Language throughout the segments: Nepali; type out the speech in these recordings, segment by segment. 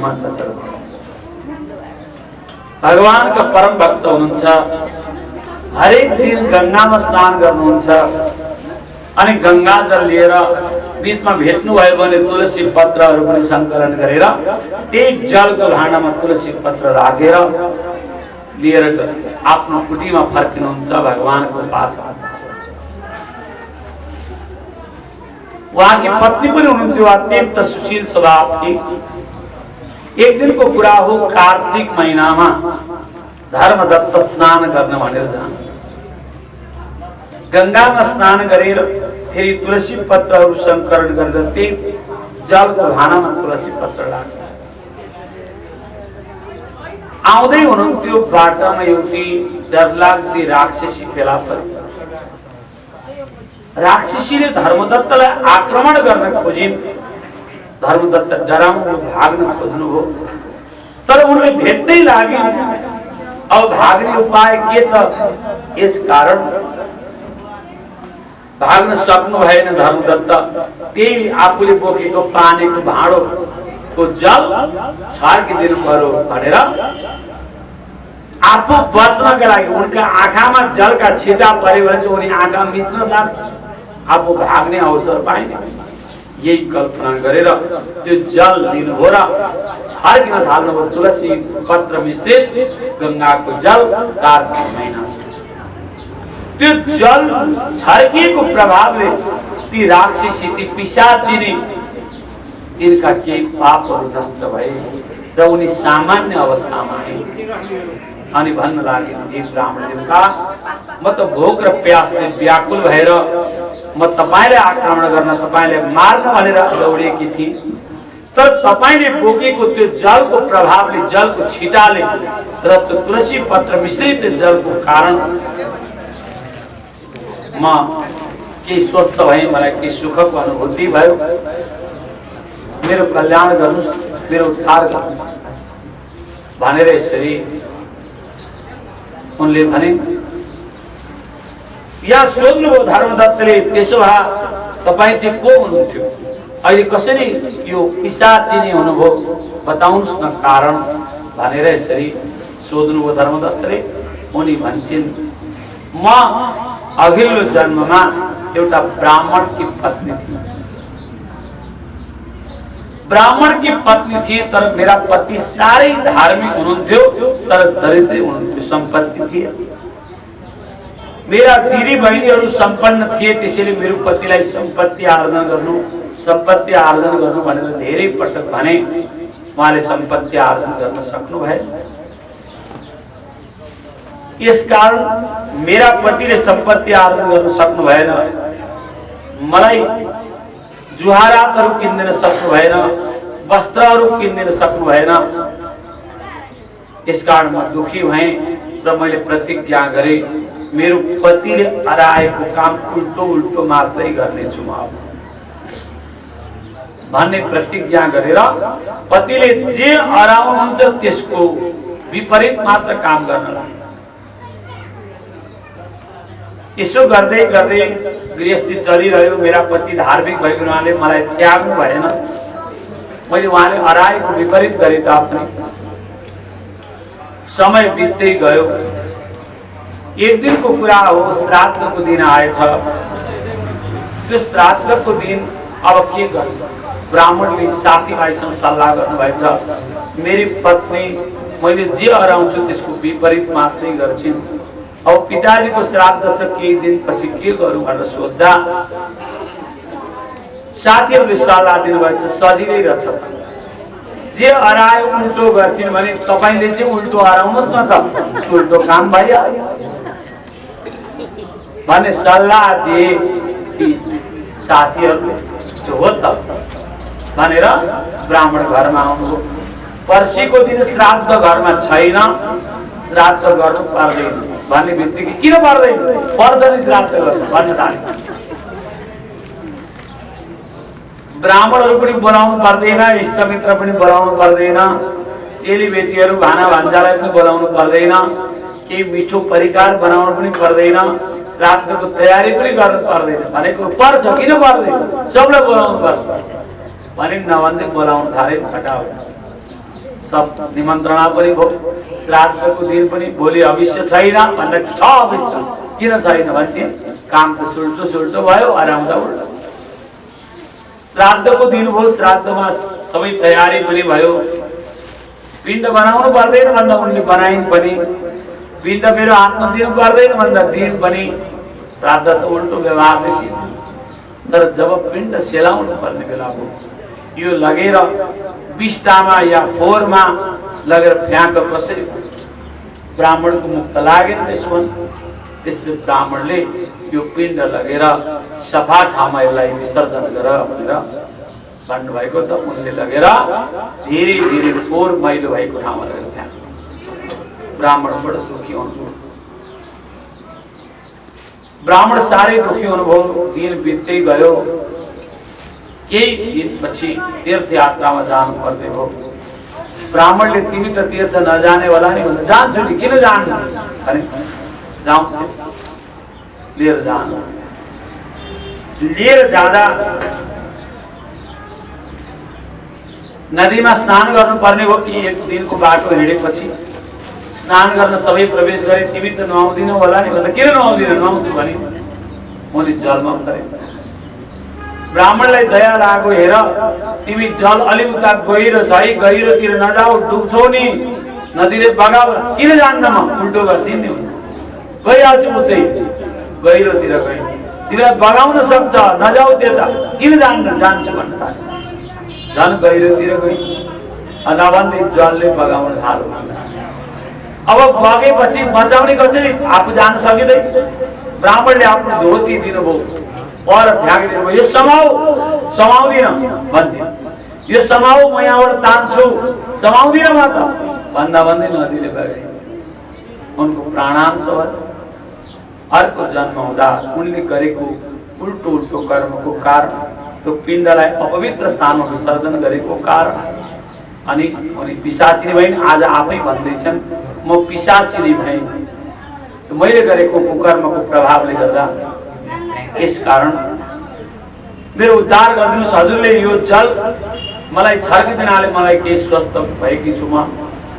हनुमान दशरथ भगवान का परम भक्त हुनुहुन्छ। हरेक दिन गंगामा स्नान गर्नुहुन्छ अनि गंगा जल लिएर बीचमा भेट्नु भयो भने तुलसी पत्रहरू पनि संकलन गरेर त्यही जलको भाँडामा तुलसी पत्र राखेर लिएर आफ्नो कुटीमा फर्किनुहुन्छ भगवानको पास। उहाँकी पत्नी पनि हुनुहुन्थ्यो अत्यन्त सुशील स्वभावकी। एक दिनको कुरा हो, कार्तिक महिनामा धर्मदत्त स्नान गर्न भनेर जानु। गंगामा स्नान गरेर फेरि तुलसी पत्रहरू संकलन गरेर त्यही जलको भाँडामा तुलसी पत्र राख्नु। आउँदै हुनुहुन्थ्यो, बाटोमा एउटी डरलाग्दी राक्षसी फेला परी। राक्षसीले धर्मदत्तलाई आक्रमण गर्न खोजिन्। धर्मदत्त डराउनु भाग्न खोज्नुभयो, तर उनले भेट्नै लागिन्। अब भाग्ने उपाय के त? यस कारण भाग्न सक्नु भएन धर्मदत्त। त्यही आफूले बोकेको पानीको भाँडोको जल छर्किदिनु पर्यो भनेर आफू बच्नका लागि उनका आँखामा जलका छिटा पर्यो भने उनी आँखा मिच्न लाग्छ, आफू भाग्ने अवसर पाइने। यही कल्पना गरेर त्यो जल दिनुभयो र छर्किन थाल्नुभयो। तुलसी पत्र मिश्रित गंगाको जल कार्तिक महिना। त्यो जल छर्किएको प्रभावले ती राक्षसी ती पिशाचिनी तिनका केही पापहरू नष्ट भए र उनी सामान्य अवस्थामा आए। अनि भन्न लागे, हे ब्राह्मण देवता, म त भोक र प्यासले व्याकुल भएर म तपाईलाई आक्रमण गर्न, तपाईलाई मार्न भनेर दौडेकी थिए, तर तपाईले बोकेको त्यो जलको प्रभावले, जलको छिटाले र त्यो तुलसी पत्र मिश्रित जलको कारण म केही स्वस्थ भएँ, मलाई केही सुखको अनुभूति भयो। मेरो कल्याण गर्नुस्, मेरो उद्धार गर्नुस् भनेर यसरी उनले भने। या सोध्नुभयो धर्मदत्तले, त्यसो भए तपाईँ चाहिँ को हुनुहुन्थ्यो? अहिले कसरी यो पिशाचिनी हुनुभयो? बताउनुहोस् न कारण भनेर यसरी सोध्नुभयो धर्मदत्तले। उनी भन्छन्, म अघिल्लो जन्ममा एउटा ब्राह्मण की पत्नी थी। ब्राह्मण की पत्नी थी, तर मेरा पति साह्रै धार्मिक हुनुहुन्थ्यो, तर दरिद्र हुनुहुन्थ्यो, सम्पत्ति थिए। मेरा दिदी बहिनीहरू सम्पन्न थिए, त्यसैले मेरो पतिलाई सम्पत्ति आर्जन गर्नु भनेर धेरै पटक भने। उहाँले सम्पत्ति आर्जन गर्न सक्नु भएन। यसकारण मेरा पतिले सम्पत्ति आर्जन गर्न सक्नु भएन, मलाई जुहारातहरू किन्दिन सक्नु भएन, वस्त्रहरू किन्दिन सक्नु भएन। यसकारण म दुखी भएँ र मैले प्रतिज्ञा गरेँ, मेरो पतिले अराएको काम उल्टो मात्रै गर्नेछु म भन्ने प्रतिज्ञा गरेर पतिले जे अराउनुहुन्छ त्यसको विपरीत मात्र काम गर्न लाग्यो। यसो गर्दै गर्दै गृहस्थी चलिरह्यो। मेरा पति धार्मिक भएको हुनाले मलाई त्याग्नु भएन। मैले उहाँले अराएको विपरीत गरे तापनि समय बित्दै गयो। एक दिनको कुरा हो, श्राद्धको दिन आएछ। त्यो श्राद्धको दिन अब के गर्नु? ब्राह्मणले साथीभाइसँग सल्लाह गर्नुभएछ, मेरी पत्नी मैले जे अराउँछु त्यसको विपरीत मात्रै गर्छिन्। अब पिताजीको श्राद्ध छ, केही दिनपछि के गरौँ भनेर सोध्दा साथीहरूले सल्लाह दिनुभएछ, सजिलै रहेछ, जे अरायो उल्टो गर्छिन् भने तपाईले चाहिँ उल्टो अराउनुहोस् न त, उल्टो काम भइहाल्यो भन्ने सल्लाह दिए ती साथीहरूले। हो त भनेर ब्राह्मण घरमा आउनुभयो। पर्सिको दिन श्राद्ध घरमा छैन, श्राद्ध गर्नु पर्दैन भन्ने बित्तिकै किन पर्दैन, पर्छ नि श्राद्ध गर्नु भन्न थाले। ब्राह्मणहरू पनि बोलाउनु पर्दैन, इष्टमित्र पनि बोलाउनु पर्दैन, चेलीबेटीहरू भाना भान्जालाई पनि बोलाउनु पर्दैन, केही मिठो परिकार बनाउनु पनि पर्दैन, श्राद्धको तयारी पनि गर्नु पर्दैन। भनेको पर्छ, किन पर्दैन, सबलाई बोलाउनु पर्छ भने नभन्दै बोलाउनु थाले। फटाफट सब निमन्त्रणा पनि भयो, श्राद्धको दिन पनि भोलि भविष्य छैन भनेर छ भविष्य किन छैन भने काम त सुल्टो भयो, आरामदा उल्टो। श्राद्धको दिन भयो, श्राद्धमा सबै तयारी पनि भयो, पिण्ड बनाउनु पर्दैन भन्दा उनले बनाइन् पनि, पिण्ड मेरो हातमा दिनु पर्दैन भन्दा दिन पनि, श्राद्ध त उल्टो व्यवहारले सिद्ध। तर जब पिण्ड सेलाउनु पर्ने बेला हो, यो लगेर बिस्टामा या फोहोरमा लगेर फ्याँक कसरी ब्राह्मणको मुक्त लागेन त्यसो त्यसले ब्राह्मणले यो पिण्ड लगेर सफा ठाउँमा यसलाई विसर्जन गर भनेर भन्नुभएको त उनले लगेर धेरै धेरै फोहोर मैलो भएको ठाउँमा लगेर फ्याँक। ब्राह्मण बडो दुखी हुनुभयो, ब्राह्मण साह्रै दुखी हुनुभयो। दिन बित्दै गयो, केही दिनपछि तीर्थ यात्रामा जानु पर्ने भयो। ब्राह्मणले तिमी त तीर्थ नजाने वाला नि भन्दा जान्छु नि, किन जान्नु भने जाउँ लिएर जानु। लिएर जाँदा नदीमा स्नान गर्नु पर्ने हो कि एक दिनको बाटो हिँडेपछि स्नान गर्न सबै प्रवेश गरे। तिमी त नुहाउँदिनौ होला नि भन्दा किन नुहाउँदिनौ, नुहाउँछु भने उनी जलमा उतरे। ब्राह्मणलाई दया लाग्यो, हेर तिमी जल अलि उता गहिरो छ है, गहिरोतिर नजाऊ, डुब्छौ नि, नदीले बगाऊ, किन जान्न म, उल्टो गर्छिन् नि, गइहाल्छु उतै गहिरोतिर गए, तिमीलाई बगाउन सक्छ, नजाऊ त्यता, किन जान्न, जान्छु भन्न थाल्यो। झन् गहिरोतिर गई, नभन्दै जलले बगाउन थाल्यो। अब बगेपछि बचाउने कसरी, आफू जान सकिँदैन। ब्राह्मणले आफ्नो धोती दिनुभयो और फ्याँकिदिनु भयो, यो समाउँदिन भन्थे, यो समाऊ म यहाँबाट तान्छु, समाउँदिन म त भन्दा भन्दै नदीले बगाए, उनको प्राणान्त भयो। अर्को जन्म हुँदा उनले गरेको उल्टो कर्मको कारण, त्यो पिण्डलाई अपवित्र स्थानमा विसर्जन गरेको कारण अनि उनी पिशाचिनी भइन्। आज आफै भन्दैछन् म पिशाचिनी भएँ, मैले गरेको कुकर्मको प्रभावले गर्दा। यस कारण मेरो उद्धार गरिदिनुस् हजुरले, यो जल मलाई छर्किदिनाले मलाई केही स्वस्थ भएकी छु म,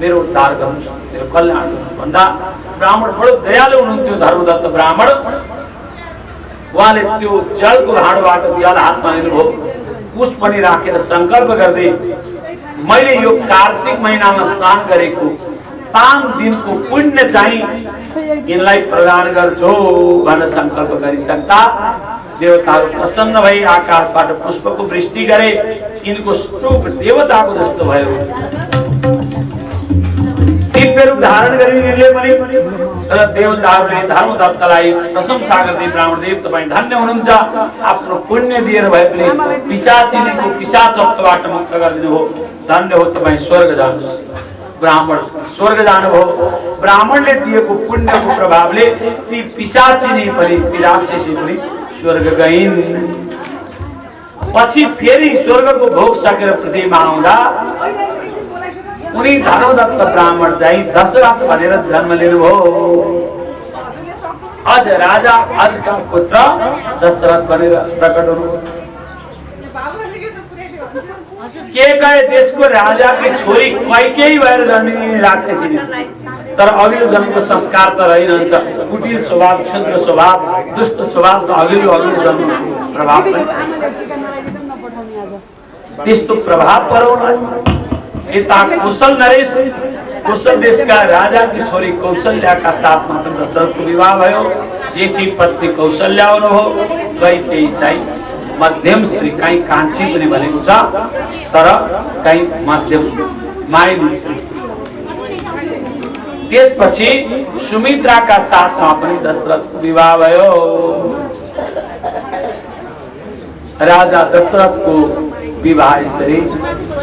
मेरो उद्धार गर्नुस्, मेरो कल्याण गर्नुस् भन्दा ब्राह्मण बडो दयालु हुनुहुन्थ्यो, धर्मदत्त ब्राह्मण। उहाँले त्यो जलको भाँडोबाट जल हातमा लिनुभयो, कुश पनि राखेर संकल्प गर्दै मैले यो कार्तिक महिनामा स्नान गरेको 5 दिनको पुण्य चाहिँ यिनलाई प्रदान गर्छु भनेर संकल्प गरिसक्दा देवताहरू प्रसन्न भई आकाशबाट पुष्पको वृष्टि गरे। यिनको स्वरूप देवताको जस्तो भयो, दिव्य रूप धारण गरी यिनले पनि। तर देवताहरूले धर्मदत्तलाई प्रशंसा गर्दै ब्राह्मणदेव तपाईँ धन्य हुनुहुन्छ, आफ्नो पुण्य दिएर भए पनि पिशाचिनीको पिशाचत्वबाट मुक्त गरिदिनु हो, धन्य हो तपाईँ, स्वर्ग जानुहोस्। ब्राह्मण स्वर्ग जानुभयो। ब्राह्मणले दिएको पुण्यको प्रभावले ती पिशाचिनी पनि, ती राक्षसी पनि स्वर्ग गइन्। पछि फेरि स्वर्गको भोग सकेर पृथ्वीमा आउँदा उनी धर्मदत्त ब्राह्मण चाहिँ दशरथ भनेर जन्म लिनुभयो। अज राजा अजका पुत्र दशरथ भनेर प्रकट हुनुभयो। के कहे देशको राजाकी छोरी कैकेयी भएर जन्मिने राक्षसी, तर अघिल्लो जन्मको संस्कार त रहिरहन्छ, कुटिल स्वभाव, क्षुद्र स्वभाव, दुष्ट स्वभाव त अघिल्लो जन्मको प्रभाव त्यस्तो प्रभाव पराउन। यता कुशल नरेश, कुशल देशका राजाकी छोरी कौशल्याका साथमा दशरथको विवाह भयो। जेठी पत्नी कौशल्या हुनुभयो, कैकेयी चाहिँ मध्यम स्त्री, कहीं कान्छी पनि भनेको छ, तर कहीं मध्यम माइल स्त्री। त्यसपछि सुमित्राका साथमा पनि दशरथको विवाह भयो। राजा दशरथको विवाह यसरी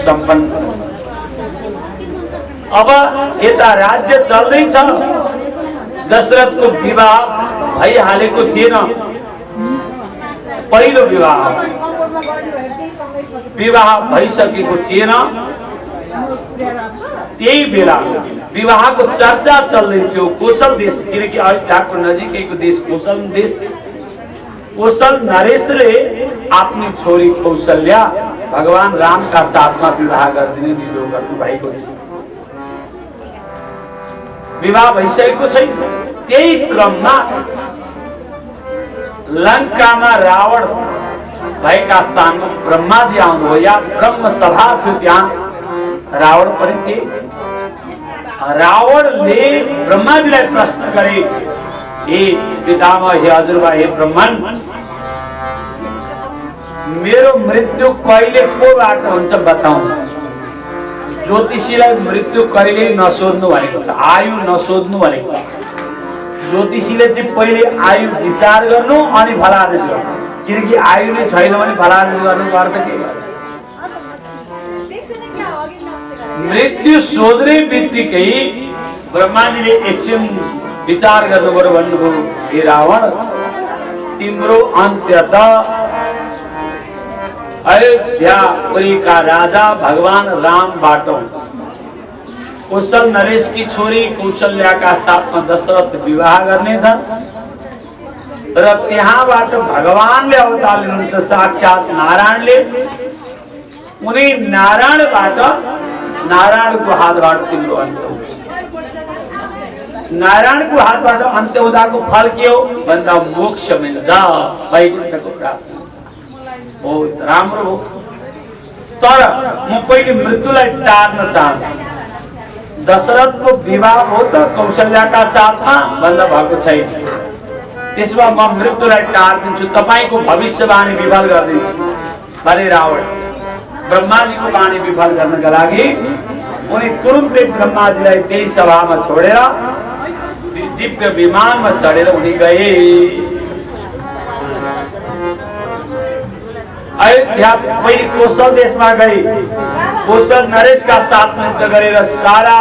सम्पन्न। अब यता राज्य चल्दैछ, दशरथको विवाह भइहालेको थिएन। पहिलो विवाह भइसकेको थिएन। त्यही बेला विवाहको चर्चा चल्दै थियो कोशल देश, किनकि अयोध्याको नजिकैको देश कोशल देश। कोशल नरेशले आफ्नी छोरी कौशल्या भगवान रामका साथमा विवाह गरिदिने निर्णय गर्नु भएको थियो। विवाह भइसकेको छैन। त्यही क्रममा लङ्कामा रावण भएका स्थानमा ब्रह्माजी आउनुभयो, या ब्रह्म सभा थियो त्यहाँ, रावण पनि थिए। रावणले ब्रह्माजीलाई प्रश्न गरे, हे पितामह, हे हजुरबा, हे ब्रह्मन, मेरो मृत्यु कहिले कोबाट हुन्छ बताउनु। ज्योतिषीलाई मृत्यु कहिले नसोध्नु भनेको छ, आयु नसोध्नु भनेको छ। ज्योतिषीले चाहिँ पहिले आयु विचार गर्नु अनि फलादेश गर्नु, किनकि आयु नै छैन भने फलादेश गर्नुको अर्थ के भयो? मृत्यु सोध्ने बित्तिकै ब्रह्माजीले एकछिन विचार गर्नुभयो, भन्नुभयो, हे रावण, तिम्रो अन्त्य त अयोध्यापुरीका राजा भगवान रामबाट कौशल नरेश की छोरी कौशल्याका साथमा दशरथ विवाह गर्नेछ र त्यहाँबाट भगवानले अवतार लिनुहुन्छ, साक्षात नारायणले। उनी नारायणबाट, नारायणको हातबाट तिम्रो अन्त्य हुन्छ। नारायणको हातबाट अन्त्य हुँदाको फल के हो भन्दा मोक्ष मिल्छ, वैकुण्ठको प्राप्ति हो। राम्रो हो, तर म पहिले मृत्युलाई टार्न चाहन्छु। दशरथको विवाह हो त कौशल्याका साथमा भन्दा भएको छैन, त्यसमा म मृत्युलाई टार्दिन्छु, तपाईको भविष्यवाणी विफल गरिदिन्छु भने रावण ब्रह्माजीको वाणी विफल गर्नका लागि उनी तुरुन्तै ब्रह्माजीलाई त्यही सभामा छोडेर दिव्य विमानमा चढेर उनी गए। अयोध्या पहिले कौशल देशमा गए, कौशल नरेशका साथमा युद्ध गरेर सारा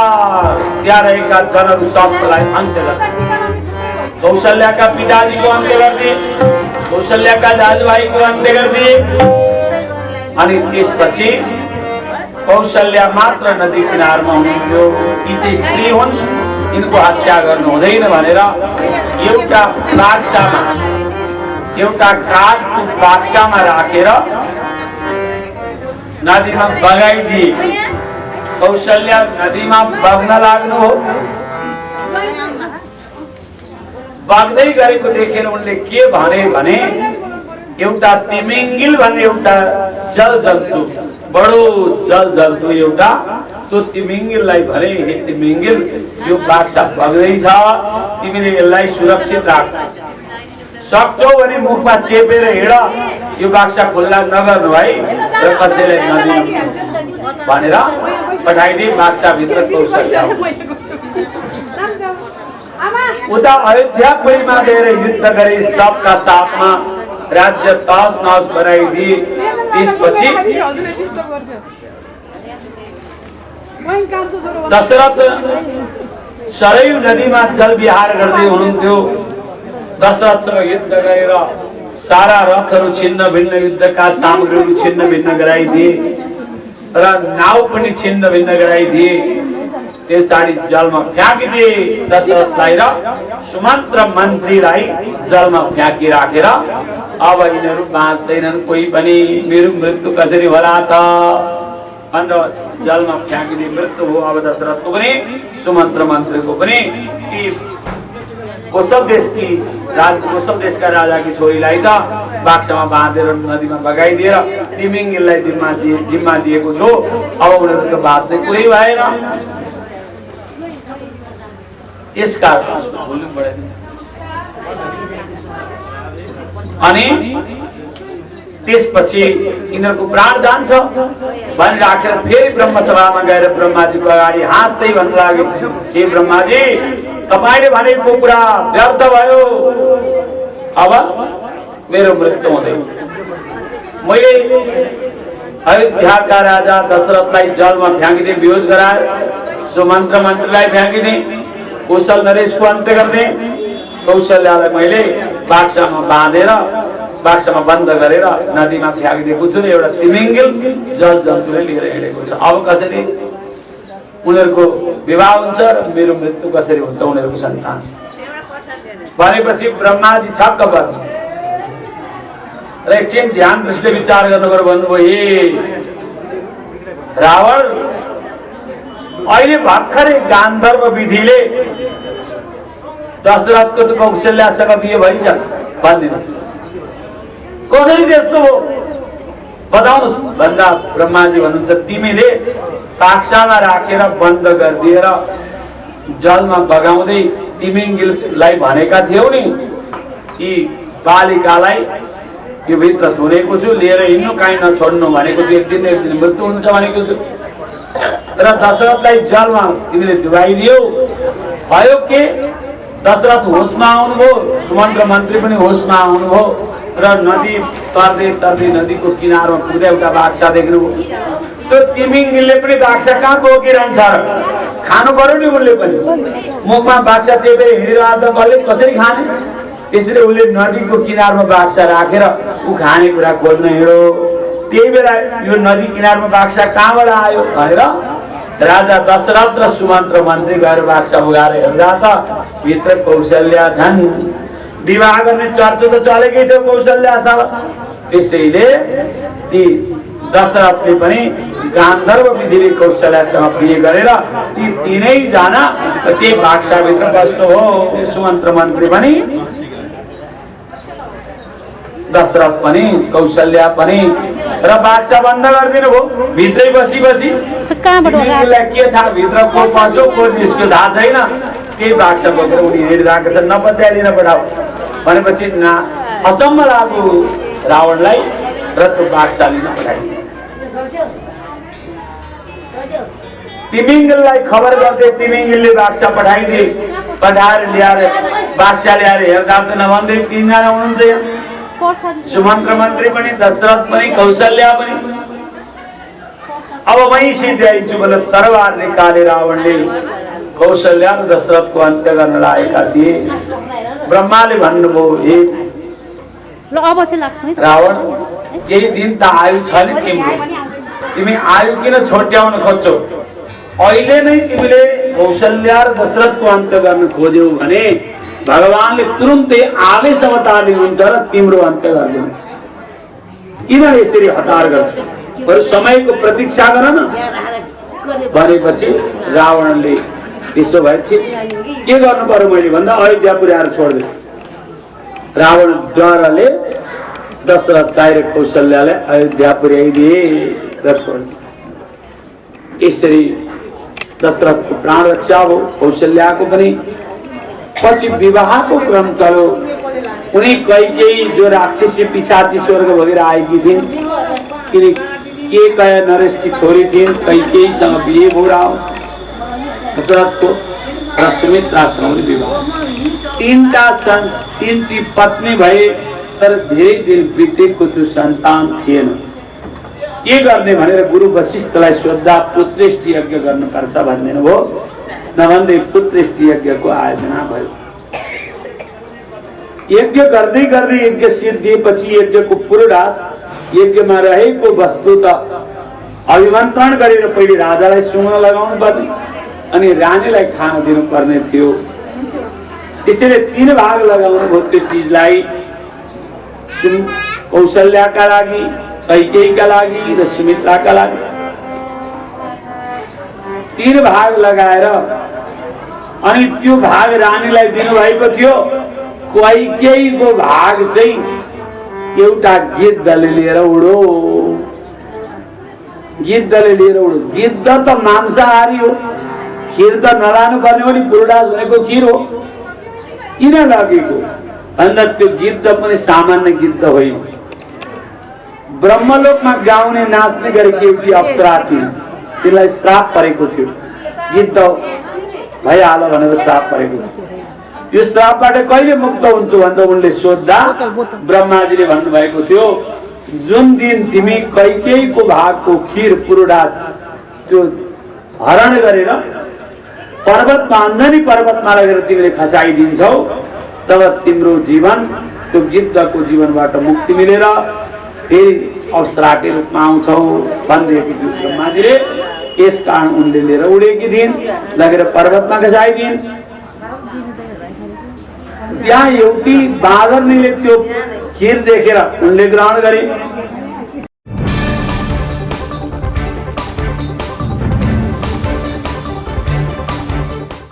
त्यहाँ रहेका जनहरू सबलाई अन्त्य गरे। कौशल्याका पिताजीको अन्त्य गरिदिए, कौशल्याका दाजुभाइको अन्त्य गरिदिए। अनि त्यसपछि कौशल्या मात्र नदी किनारमा हुनुहुन्थ्यो। यी चाहिँ स्त्री हुन्, यिनको हत्या गर्नु हुँदैन भनेर एउटा बाक्सामा, एउटा काठको बाक्सामा राखेर नदीमा बगाइदिए। कौशल्या नदीमा बग्न लाग्नु हो, बग्दै गरेको देखेर उनले के भने एउटा तिमिङ्गिल भन्ने एउटा जल जन्तु, बडो जल जन्तु एउटा, त्यो तिमिङ्गिललाई भने, हे तिमिङ्गिल, यो बाक्सा बग्दैछ, तिमीले यसलाई सुरक्षित राख, सक्छौ भने मुखमा चेपेर हिँड, यो बाक्सा खुल्ला नगर्नु है र कसैलाई नदिनु भनेर पठाइदिए। बाक्सा भित्र कौशल्या उता अयोध्यापुरीमा गएर युद्ध गरे, सबका साथमा राज्य तहस नहस बनाइदिए। त्यसपछि दशरथ सरयू नदीमा जल विहार गर्दै हुनुहुन्थ्यो। दशरथसँग युद्ध गरेर सारा रथहरू छिन्न भिन्न, युद्धका सामग्रीहरू छिन्न भिन्न गराइदिए र नाउ पनि छिन्न भिन्न गराइदिए। त्यो चाडी जलमा फ्याँकिदिए। दशरथलाई र सुमन्त्र मन्त्रीलाई जलमा फ्याँकिराखेर अब यिनीहरू बाँच्दैनन्, कोही पनि, मेरो मृत्यु कसरी होला त भनेर जलमा फ्याँकिदिए। मृत्यु हो अब दशरथको पनि, सुमन्त्र मन्त्रीको पनि। ती कौशल देशका राजाकी छोरीलाई त बाक्सामा बाँधेर नदीमा बगाइदिएर तिमिङ्गिललाई जिम्मा दिएको छु। अब उनीहरू त बाँच्ने कुरै भएन। यसका अनि त्यसपछि यिनीहरूको प्राण जान्छ भनिराखेर फेरि ब्रह्मसभामा गएर ब्रह्माजीको अगाडि हाँस्दै भन्नु लाग्यो, हे ब्रह्माजी, तपाईले भनेको कुरा व्यर्थ भयो, अब मेरो मृत्यु हुँदैछ। मैले अयोध्याका राजा दशरथलाई जलमा फ्याँकिदिए, बेहोस गराए, सुमन्त्र मन्त्रीलाई फ्याँकिदिए, कौशल नरेशको अन्त्य गर्ने, कौशल्यालाई मैले बाक्सामा बाँधेर, बाक्सामा बन्द गरेर नदीमा फ्याँकिदिएको छु र एउटा तिमिङ्गिल जल जन्तुले लिएर हिँडेको छ। अब कसरी उनीहरूको विवाह हुन्छ र मेरो मृत्यु कसरी हुन्छ उनीहरूको सन्तान भनेपछि ब्रह्माजी छक्क पर्नु र एकछिन ध्यान दृष्टिले विचार गर्नुभयो। भन्नुभयो, हे रावण, अहिले भर्खरै गान्धर्व विधिले दशरथको त कौशल्यासँग बिहे भइछ भन्दिन कसरी त्यस्तो हो बताउनुस् भन्दा ब्रह्माजी भन्नुहुन्छ तिमीले बाक्सामा राखेर बन्द गरिदिएर जलमा बगाउँदै तिमिङ्गिललाई भनेका थियौ नि कि बालिकालाई यो भित्र थुनेको छु लिएर हिँड्नु काहीँ नछोड्नु भनेको छु एक दिन मृत्यु हुन्छ भनेको छु र दशरथलाई जलमा तिमीले डुबाइदियौ भयो के दशरथ होसमा आउनुभयो सुमन्त्र मन्त्री पनि होसमा आउनुभयो र नदी तर्दै तर्दै नदीको किनारमा पुग्दै एउटा बाक्सा देख्नुभयो त्यो तिमिङ्गिलले पनि बाक्सा कहाँ बोकिरहन्छ खानु पर्यो नि उसले पनि मुखमा बाक्सा चेपेर हिँडिरहँदा कसले कसरी खाने त्यसैले उसले नदीको किनारमा बाक्सा राखेर ऊ खाने कुरा खोज्न हिँड्यो त्यही बेला यो नदी किनारमा बाक्सा कहाँबाट आयो भनेर राजा दशरथ र सुमन्त्र मन्त्री गएर बाक्सा उगाएर हेर्दा त भित्र कौशल्या छन् विवाह गर्ने चर्चा त चलेकै थियो कौशल्यासँग त्यसैले ती दशरथले पनि गान्धर्व विधिले कौशल्यासँग बिहे गरेर ती तीनैजना त्यही बाक्साभित्र बस्नु हो सुमन्त्र मन्त्री पनि दशरथ पनि कौशल्या पनि र बाक्सा बन्द गरिदिनु भयो भित्रै बसी बसी के थाहा भित्र को पस्यो को निस्क्यो थाहा छैन त्यही बाक्सा बोकेर उनी हिँडिरहेको छ नपत्याइदिन पठाऊ भनेपछि अचम्म लाग्यो रावणलाई र त्यो बाक्सा लिन पठाइदियो तिमिङ्गिललाई खबर गर्दै तिमिङ्गिलले बाक्सा पठाइदिए पठाएर ल्याएर बाक्सा ल्याएर हेर्दा त नभन्दै तीनजना हुनुहुन्छ यहाँ सुमन्त्र मन्त्री पनि दशरथ पनि कौशल्या पनि अब वही सिद्ध्याइन्छु भने तरवार निकाले रावणले कौशल्या र दशरथको अन्त्य गर्न लागेका थिए ब्रह्माले भन्नुभयो हे रावण केही दिन त आयु छ नि तिम्रो तिमी आयु किन छोट्याउन खोज्छौ अहिले नै तिमीले कौशल्या र दशरथको अन्त्य गर्न खोज्यौ भने भगवानले तुरुन्तै आवेश अवतार लिनुहुन्छ र तिम्रो अन्त्य गरिदिनुहुन्छ किन यसरी हतार गर्छौ बरु समयको प्रतीक्षा गर न भनेपछि रावणले त्यसो भए ठिक के गर्नु पर्यो मैले भन्दा अयोध्या पुर्याएर छोड्दियो रावण डरले दशरथलाई र कौशल्यालाई अयोध्या पुर्याइदिए र छोड्दियो यसरी दशरथको प्राण रक्षा भयो कौशल्याको पनि पछि विवाहको क्रम चल्यो उनी कैकेयी जो राक्षसी पिछाची स्वर्ग भोगेर आएकी थिइन् तिनी केकय नरेशकी छोरी थिइन् कैकेयीसँग बिहे भयो दशरथको र सुमित्रासँग विवाह तीनटी पत्नी भए तर धेरै दिन बितेको त्यो सन्तान थिएन के गर्ने भनेर गुरु वशिष्ठलाई सोद्धा पुत्रेष्टि यज्ञ गर्नुपर्छ भन्दिनु भयो नभन्दै पुत्रेष्टि यज्ञको आयोजना भयो यज्ञ गर्दै गर्दै यज्ञ सिद्धिएपछि यज्ञको पुरोडास यज्ञमा रहेको वस्तु त अभिमन्त्रण गरेर पहिले राजालाई सुँगन लगाउनु पर्ने अनि रानीलाई खान दिनु पर्ने थियो त्यसैले 3 भाग लगाउनु भयो त्यो चिजलाई कौशल्याका लागि कैकेयीका लागि र सुमित्राका लागि 3 भाग लगाएर अनि त्यो भाग रानीलाई दिनुभएको थियो कैकेयीको भाग चाहिँ एउटा गिद्धले लिएर उडो गिद्ध त मांसाहारी हो खीर त नलानु पर्ने हो नि पुरोडास भनेको खीर हो किन लगेको भन्दा त्यो गिद्ध पनि सामान्य गिद्ध होइन ब्रह्मलोकमा गाउने नाच्ने गरेकी एउटी अप्सरा थिइन् तिनलाई श्राप परेको थियो गिद्ध भइहाल भनेर श्राप परेको थियो यो श्रापबाट कहिले मुक्त हुन्छु भन्दा उनले सोध्दा ब्रह्माजीले भन्नुभएको थियो जुन दिन तिमी कैकेयीको भागको खीर पुरोडास त्यो हरण गरेर पर्वतमा अन्धनी पर्वतमा लगेर तिमीले खसाइदिन्छौ तब तिम्रो जीवन त्यो गिद्धको जीवनबाट मुक्ति मिलेर फेरि अप्सराकै रूपमा आउँछौ भनिदिएको थियो ब्रह्माजीले यस कारण उनले लिएर उडेकी थिइन् लगेर पर्वतमा खसाइदिइन् त्यहाँ एउटी बाँदरनीले त्यो खीर देखेर उनले ग्रहण गरे